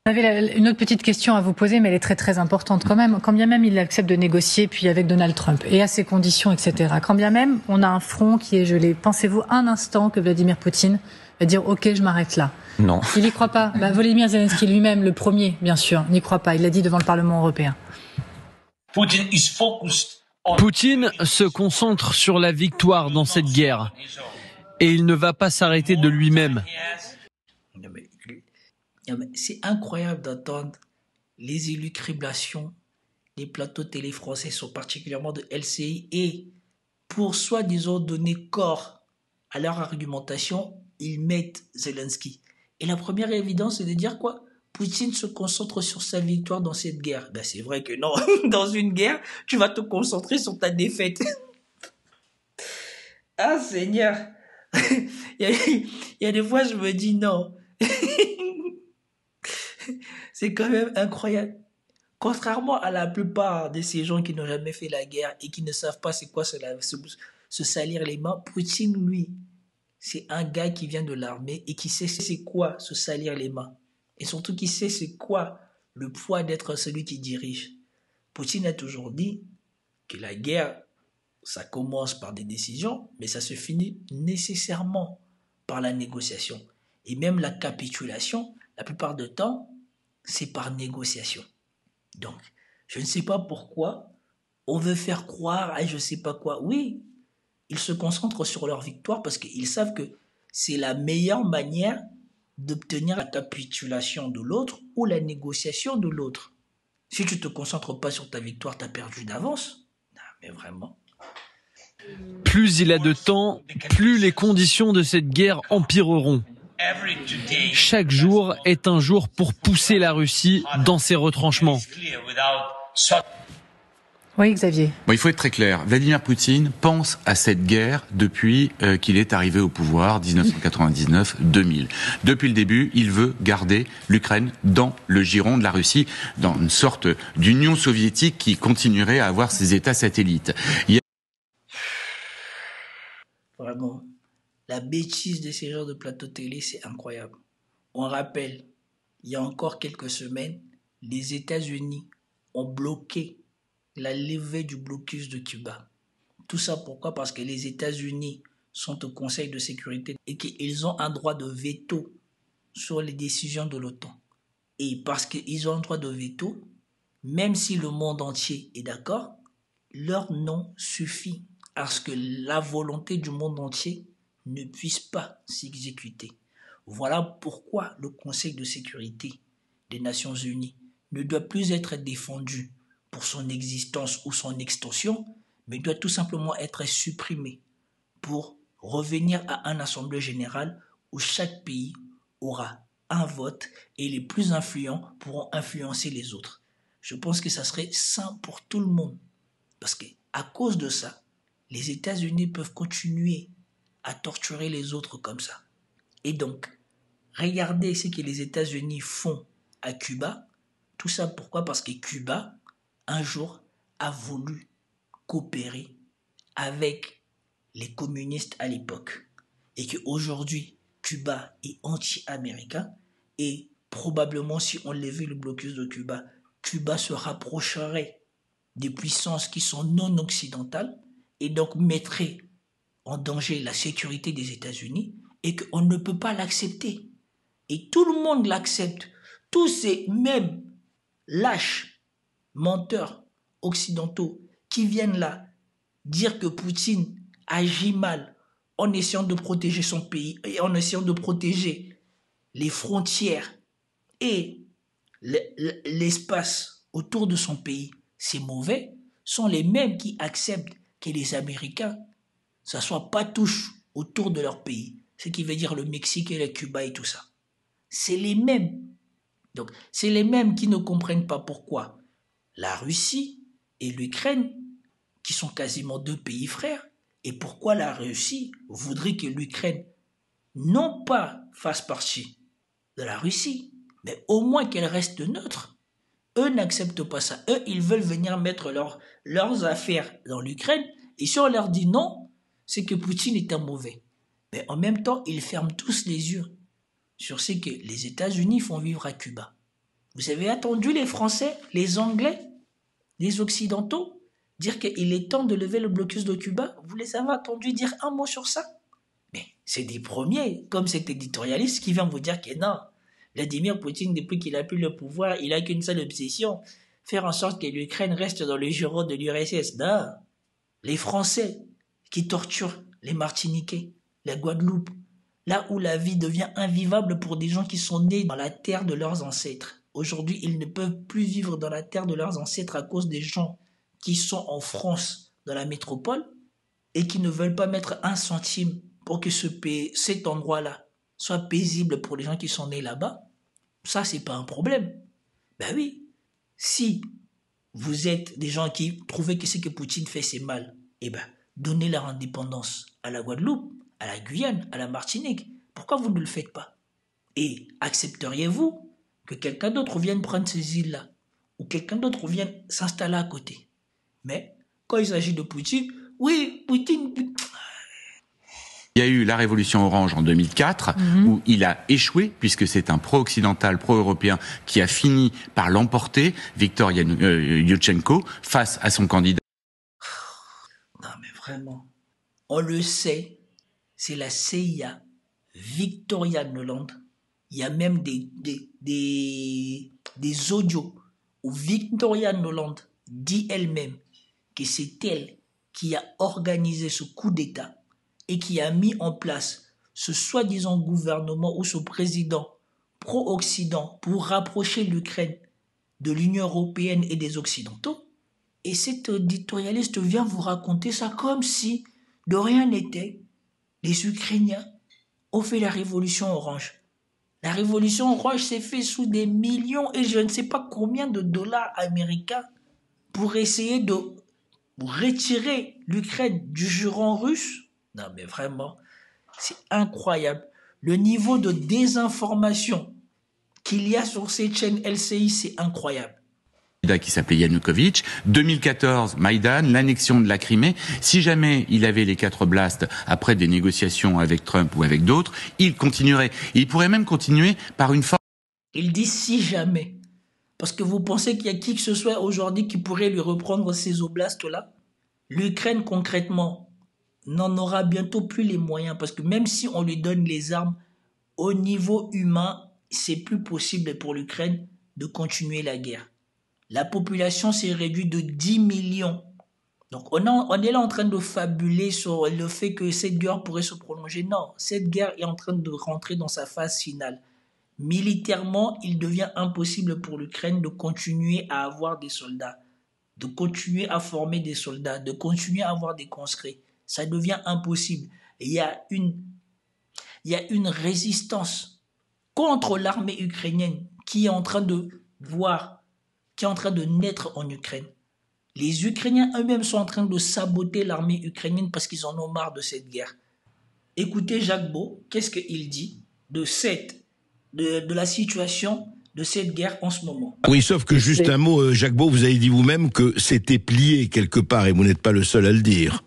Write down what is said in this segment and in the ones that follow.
J'avais une autre petite question à vous poser, mais elle est très très importante quand même. Quand bien même il accepte de négocier, puis avec Donald Trump, et à ses conditions, etc. Quand bien même on a un front qui est gelé, pensez-vous un instant que Vladimir Poutine va dire « Ok, je m'arrête là ». Non. Il n'y croit pas. Volodymyr Zelensky lui-même, le premier, bien sûr, n'y croit pas. Il l'a dit devant le Parlement européen. Poutine se concentre sur la victoire dans cette guerre. Et il ne va pas s'arrêter de lui-même. C'est incroyable d'entendre les élucubrations des plateaux télé français, sont particulièrement de LCI, et pour soi-disant donner corps à leur argumentation, ils mettent Zelensky. Et la première évidence, c'est de dire quoi? Poutine se concentre sur sa victoire dans cette guerre. Ben c'est vrai que non, dans une guerre, tu vas te concentrer sur ta défaite. Ah Seigneur, il y a des fois je me dis non. C'est quand même incroyable. Contrairement à la plupart de ces gens qui n'ont jamais fait la guerre et qui ne savent pas c'est quoi se salir les mains, Poutine, lui, c'est un gars qui vient de l'armée et qui sait c'est quoi se salir les mains. Et surtout qui sait c'est quoi le poids d'être celui qui dirige. Poutine a toujours dit que la guerre, ça commence par des décisions, mais ça se finit nécessairement par la négociation. Et même la capitulation, la plupart du temps, c'est par négociation. Donc, je ne sais pas pourquoi on veut faire croire à je ne sais pas quoi. Oui, ils se concentrent sur leur victoire parce qu'ils savent que c'est la meilleure manière d'obtenir la capitulation de l'autre ou la négociation de l'autre. Si tu ne te concentres pas sur ta victoire, tu as perdu d'avance. Non, mais vraiment. Plus il a de temps, plus les conditions de cette guerre empireront. Chaque jour est un jour pour pousser la Russie dans ses retranchements. Oui, Xavier. Bon, il faut être très clair. Vladimir Poutine pense à cette guerre depuis qu'il est arrivé au pouvoir, 1999-2000. Depuis le début, il veut garder l'Ukraine dans le giron de la Russie, dans une sorte d'union soviétique qui continuerait à avoir ses États satellites. Vraiment, la bêtise de ces genres de plateaux télé, c'est incroyable. On rappelle, il y a encore quelques semaines, les États-Unis ont bloqué la levée du blocus de Cuba. Tout ça pourquoi? Parce que les États-Unis sont au Conseil de sécurité et qu'ils ont un droit de veto sur les décisions de l'OTAN. Et parce qu'ils ont un droit de veto, même si le monde entier est d'accord, leur nom suffit à ce que la volonté du monde entier ne puisse pas s'exécuter. Voilà pourquoi le Conseil de sécurité des Nations Unies ne doit plus être défendu pour son existence ou son extension, mais doit tout simplement être supprimé pour revenir à une assemblée générale où chaque pays aura un vote et les plus influents pourront influencer les autres. Je pense que ça serait sain pour tout le monde parce qu'à cause de ça, les États-Unis peuvent continuer à torturer les autres comme ça. Et donc, regardez ce que les États-Unis font à Cuba. Tout ça pourquoi? Parce que Cuba, un jour, a voulu coopérer avec les communistes à l'époque. Et qu'aujourd'hui, Cuba est anti-américain. Et probablement, si on levait le blocus de Cuba, Cuba se rapprocherait des puissances qui sont non occidentales et donc mettrait en danger la sécurité des États-Unis et qu'on ne peut pas l'accepter. Et tout le monde l'accepte. Tous ces mêmes lâches, menteurs occidentaux qui viennent là dire que Poutine agit mal en essayant de protéger son pays et en essayant de protéger les frontières et l'espace autour de son pays, c'est mauvais, sont les mêmes qui acceptent que les Américains ne s'assoient pas tous autour de leur pays, ce qui veut dire le Mexique et le Cuba et tout ça. C'est les mêmes. Donc, c'est les mêmes qui ne comprennent pas pourquoi la Russie et l'Ukraine, qui sont quasiment deux pays frères, et pourquoi la Russie voudrait que l'Ukraine non pas fasse partie de la Russie, mais au moins qu'elle reste neutre. Eux n'acceptent pas ça. Eux, ils veulent venir mettre leurs affaires dans l'Ukraine, et si on leur dit non, c'est que Poutine est un mauvais. Mais en même temps, ils ferment tous les yeux sur ce que les États-Unis font vivre à Cuba. Vous avez entendu les Français, les Anglais, les Occidentaux dire qu'il est temps de lever le blocus de Cuba? Vous les avez entendus dire un mot sur ça? Mais c'est des premiers, comme cet éditorialiste, qui vient vous dire que non, Vladimir Poutine, depuis qu'il a pris le pouvoir, il n'a qu'une seule obsession, faire en sorte que l'Ukraine reste dans le giron de l'URSS. Non, les Français qui torturent les Martiniquais, la Guadeloupe, là où la vie devient invivable pour des gens qui sont nés dans la terre de leurs ancêtres. Aujourd'hui, ils ne peuvent plus vivre dans la terre de leurs ancêtres à cause des gens qui sont en France, dans la métropole, et qui ne veulent pas mettre un centime pour que cet endroit-là soit paisible pour les gens qui sont nés là-bas. Ça, c'est pas un problème. Ben oui, si vous êtes des gens qui trouvaient que ce que Poutine fait, c'est mal, eh ben, donnez leur indépendance à la Guadeloupe, à la Guyane, à la Martinique. Pourquoi vous ne le faites pas? Et accepteriez-vous que quelqu'un d'autre vienne prendre ces îles-là, ou quelqu'un d'autre vienne s'installer à côté? Mais quand il s'agit de Poutine, oui, Poutine... Il y a eu la révolution orange en 2004, où il a échoué, puisque c'est un pro-occidental, pro-européen, qui a fini par l'emporter, Viktor Yushchenko, face à son candidat. Non mais vraiment, on le sait, c'est la CIA, Victoria Nuland. Il y a même des audios où Victoria Nuland dit elle-même que c'est elle qui a organisé ce coup d'État et qui a mis en place ce soi-disant gouvernement ou ce président pro-Occident pour rapprocher l'Ukraine de l'Union européenne et des Occidentaux. Et cet éditorialiste vient vous raconter ça comme si de rien n'était. Les Ukrainiens ont fait la révolution orange. La révolution orange s'est faite sous des millions et je ne sais pas combien de dollars américains pour essayer de retirer l'Ukraine du giron russe. Non mais vraiment, c'est incroyable. Le niveau de désinformation qu'il y a sur cette chaîne LCI, c'est incroyable. Qui s'appelait Yanukovych, 2014, Maïdan, l'annexion de la Crimée. Si jamais il avait les 4 blasts après des négociations avec Trump ou avec d'autres, il continuerait. Il pourrait même continuer par une forme... Il dit si jamais. Parce que vous pensez qu'il y a qui que ce soit aujourd'hui qui pourrait lui reprendre ces oblasts-là? L'Ukraine, concrètement, n'en aura bientôt plus les moyens. Parce que même si on lui donne les armes, au niveau humain, c'est plus possible pour l'Ukraine de continuer la guerre. La population s'est réduite de 10 millions. Donc on est là en train de fabuler sur le fait que cette guerre pourrait se prolonger. Non, cette guerre est en train de rentrer dans sa phase finale. Militairement, il devient impossible pour l'Ukraine de continuer à avoir des soldats, de continuer à former des soldats, de continuer à avoir des conscrits. Ça devient impossible. Et il y a une résistance contre l'armée ukrainienne qui est en train de naître en Ukraine. Les Ukrainiens eux-mêmes sont en train de saboter l'armée ukrainienne parce qu'ils en ont marre de cette guerre. Écoutez Jacques Beau, qu'est-ce qu'il dit de la situation de cette guerre en ce moment? Oui, sauf que juste un mot, Jacques Beau, vous avez dit vous-même que c'était plié quelque part et vous n'êtes pas le seul à le dire.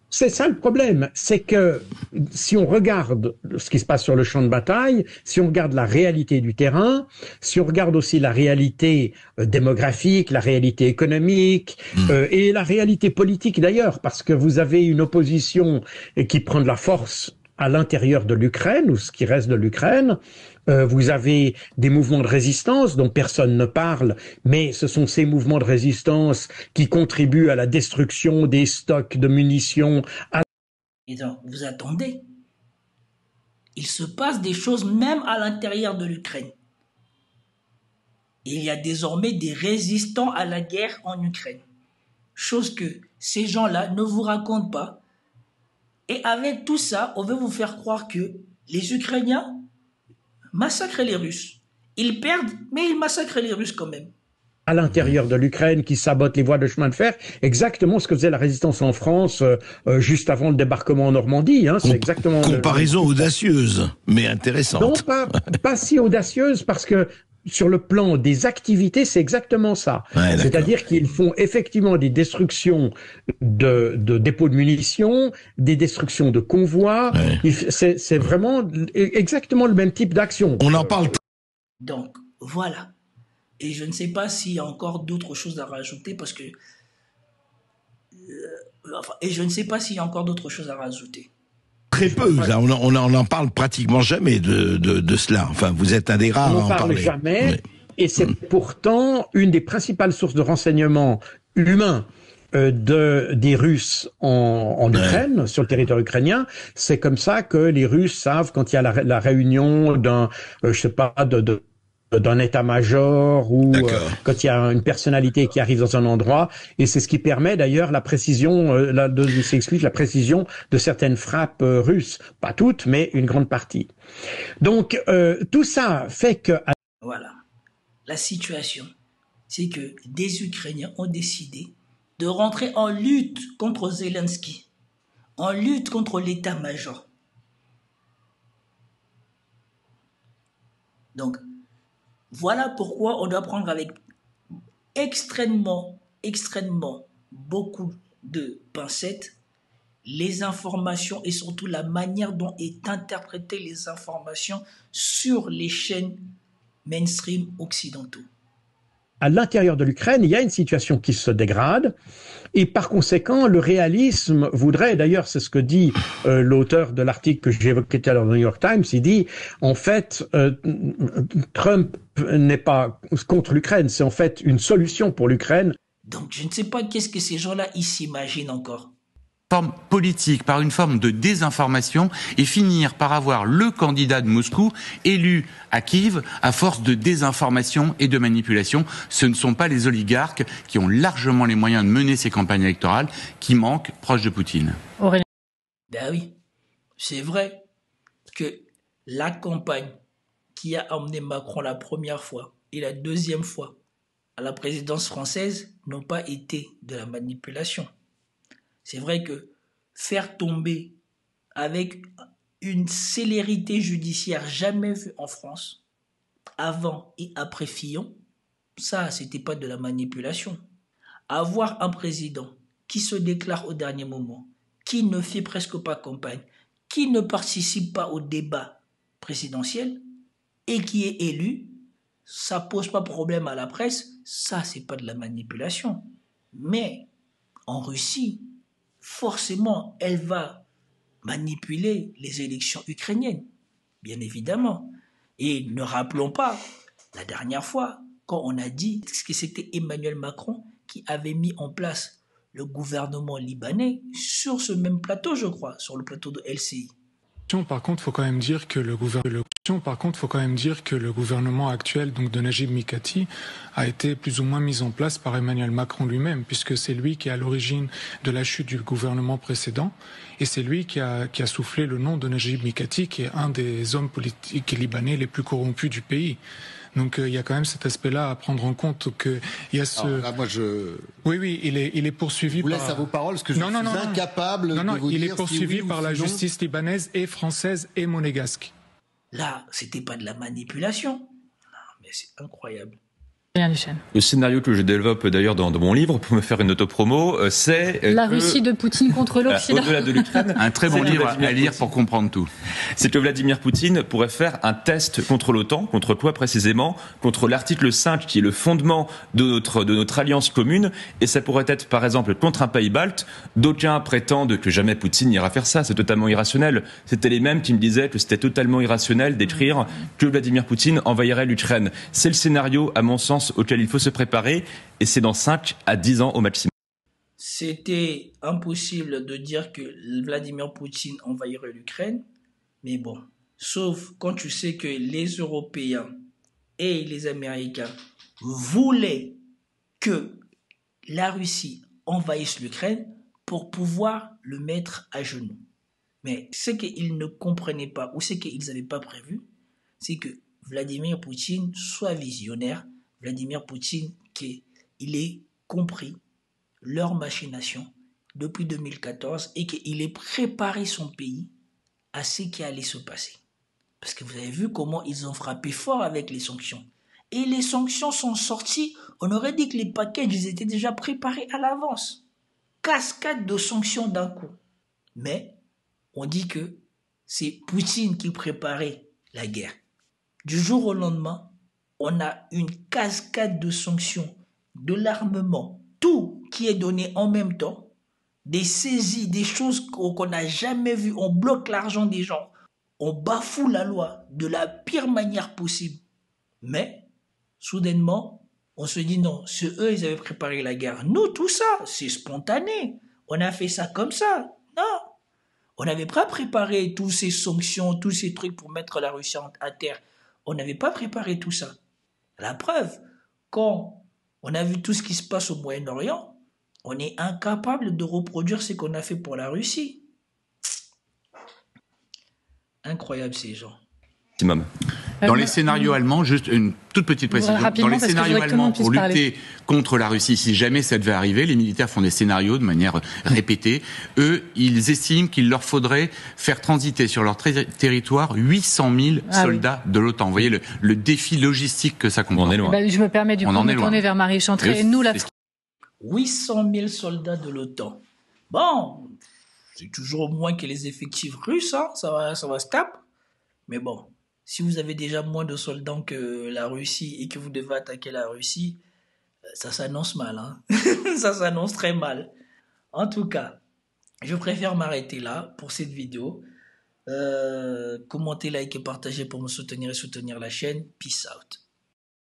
C'est ça le problème, c'est que si on regarde ce qui se passe sur le champ de bataille, si on regarde la réalité du terrain, si on regarde aussi la réalité démographique, la réalité économique et la réalité politique d'ailleurs, parce que vous avez une opposition qui prend de la force à l'intérieur de l'Ukraine, ou ce qui reste de l'Ukraine. Vous avez des mouvements de résistance dont personne ne parle, mais ce sont ces mouvements de résistance qui contribuent à la destruction des stocks de munitions. Et donc, vous attendez. Il se passe des choses même à l'intérieur de l'Ukraine. Il y a désormais des résistants à la guerre en Ukraine. Chose que ces gens-là ne vous racontent pas. Et avec tout ça, on veut vous faire croire que les Ukrainiens massacrent les Russes. Ils perdent, mais ils massacrent les Russes quand même. À l'intérieur de l'Ukraine, qui sabotent les voies de chemin de fer, exactement ce que faisait la résistance en France juste avant le débarquement en Normandie. Hein, c'est exactement comparaison audacieuse, mais intéressante. Non, pas si audacieuse, parce que sur le plan des activités, c'est exactement ça. Ouais, c'est-à-dire qu'ils font effectivement des destructions de dépôts de munitions, des destructions de convois. Ouais. C'est vraiment exactement le même type d'action. On en parle. Donc, voilà. Et je ne sais pas s'il y a encore d'autres choses à rajouter parce que... et je ne sais pas s'il y a encore d'autres choses à rajouter. Très peu, là, on en parle pratiquement jamais de cela. Enfin, vous êtes un des rares à en parler. On n'en parle jamais, et c'est pourtant une des principales sources de renseignements humains des Russes en Ukraine, sur le territoire ukrainien. C'est comme ça que les Russes savent quand il y a la réunion d'un, je sais pas, d'un état-major ou quand il y a une personnalité qui arrive dans un endroit, et c'est ce qui permet d'ailleurs la précision, s'explique la précision de certaines frappes russes, pas toutes, mais une grande partie. Donc tout ça fait que voilà, la situation, c'est que des Ukrainiens ont décidé de rentrer en lutte contre Zelensky, en lutte contre l'état-major. Donc voilà pourquoi on doit prendre avec extrêmement beaucoup de pincettes les informations et surtout la manière dont est interprétées les informations sur les chaînes mainstream occidentaux. À l'intérieur de l'Ukraine, il y a une situation qui se dégrade et par conséquent, le réalisme voudrait, d'ailleurs c'est ce que dit l'auteur de l'article que j'ai évoqué tout à l'heure dans le New York Times, il dit en fait Trump n'est pas contre l'Ukraine, c'est en fait une solution pour l'Ukraine. Donc je ne sais pas qu'est-ce que ces gens-là ils s'imaginent encore. Forme politique, par une forme de désinformation et finir par avoir le candidat de Moscou élu à Kiev à force de désinformation et de manipulation. Ce ne sont pas les oligarques qui ont largement les moyens de mener ces campagnes électorales qui manquent proches de Poutine. Aurélien. Ben oui, c'est vrai que la campagne qui a emmené Macron la première fois et la deuxième fois à la présidence française n'ont pas été de la manipulation. C'est vrai que faire tomber avec une célérité judiciaire jamais vue en France, avant et après Fillon, ça, c'était pas de la manipulation. Avoir un président qui se déclare au dernier moment, qui ne fait presque pas campagne, qui ne participe pas au débat présidentiel et qui est élu, ça pose pas problème à la presse, ça, c'est pas de la manipulation. Mais en Russie, forcément, elle va manipuler les élections ukrainiennes, bien évidemment. Et ne rappelons pas, la dernière fois, quand on a dit que c'était Emmanuel Macron qui avait mis en place le gouvernement libanais sur ce même plateau, je crois, sur le plateau de LCI. Par contre, faut quand même dire que le gouvernement actuel, donc de Najib Mikati, a été plus ou moins mis en place par Emmanuel Macron lui-même, puisque c'est lui qui est à l'origine de la chute du gouvernement précédent, et c'est lui qui a soufflé le nom de Najib Mikati, qui est un des hommes politiques libanais les plus corrompus du pays. Donc il y a quand même cet aspect-là à prendre en compte que il y a ce. Alors, là, moi Oui, il est poursuivi. Je vous laisse à vos paroles parce que je suis incapable de vous dire. Il est poursuivi par la justice libanaise et française et monégasque. Là, c'était pas de la manipulation. Non, mais c'est incroyable. Le scénario que je développe d'ailleurs dans mon livre pour me faire une autopromo, c'est la Russie de Poutine contre l'Occident. Au-delà de l'Ukraine, un très bon livre à lire pour comprendre tout. C'est que Vladimir Poutine pourrait faire un test contre l'OTAN, contre quoi précisément? Contre l'article 5 qui est le fondement de notre alliance commune, et ça pourrait être par exemple contre un pays balte. D'aucuns prétendent que jamais Poutine n'ira faire ça, c'est totalement irrationnel. C'était les mêmes qui me disaient que c'était totalement irrationnel d'écrire que Vladimir Poutine envahirait l'Ukraine. C'est le scénario, à mon sens, auquel il faut se préparer, et c'est dans 5 à 10 ans au maximum. C'était impossible de dire que Vladimir Poutine envahirait l'Ukraine, mais bon, sauf quand tu sais que les Européens et les Américains voulaient que la Russie envahisse l'Ukraine pour pouvoir le mettre à genoux. Mais ce qu'ils ne comprenaient pas, ou ce qu'ils n'avaient pas prévu, c'est que Vladimir Poutine soit visionnaire, Vladimir Poutine, il ait compris leur machination depuis 2014 et qu'il ait préparé son pays à ce qui allait se passer. Parce que vous avez vu comment ils ont frappé fort avec les sanctions. Et les sanctions sont sorties, on aurait dit que les packages ils étaient déjà préparés à l'avance. Cascade de sanctions d'un coup. Mais on dit que c'est Poutine qui préparait la guerre. Du jour au lendemain, on a une cascade de sanctions, de l'armement, tout qui est donné en même temps, des saisies, des choses qu'on n'a jamais vues, on bloque l'argent des gens, on bafoue la loi de la pire manière possible. Mais, soudainement, on se dit non, c'est eux, ils avaient préparé la guerre. Nous, tout ça, c'est spontané. On a fait ça comme ça. Non. On n'avait pas préparé toutes ces sanctions, tous ces trucs pour mettre la Russie à terre. On n'avait pas préparé tout ça. La preuve, quand on a vu tout ce qui se passe au Moyen-Orient, on est incapable de reproduire ce qu'on a fait pour la Russie. Incroyable ces gens. Dans les scénarios allemands, juste une toute petite précision, dans les scénarios allemands pour lutter contre la Russie, si jamais ça devait arriver, les militaires font des scénarios de manière répétée. Eux, ils estiment qu'il leur faudrait faire transiter sur leur territoire 800 000 soldats de l'OTAN. Vous voyez le défi logistique que ça comprend. Je me permets du coup de me tourner vers Marie Chantrey. Et nous, 800 000 soldats de l'OTAN. Bon, c'est toujours moins que les effectifs russes, hein, ça va se taper. Mais bon, si vous avez déjà moins de soldats que la Russie et que vous devez attaquer la Russie, ça s'annonce mal. Hein. Ça s'annonce très mal. En tout cas, je préfère m'arrêter là pour cette vidéo. Commentez, likez, partagez pour me soutenir et soutenir la chaîne. Peace out.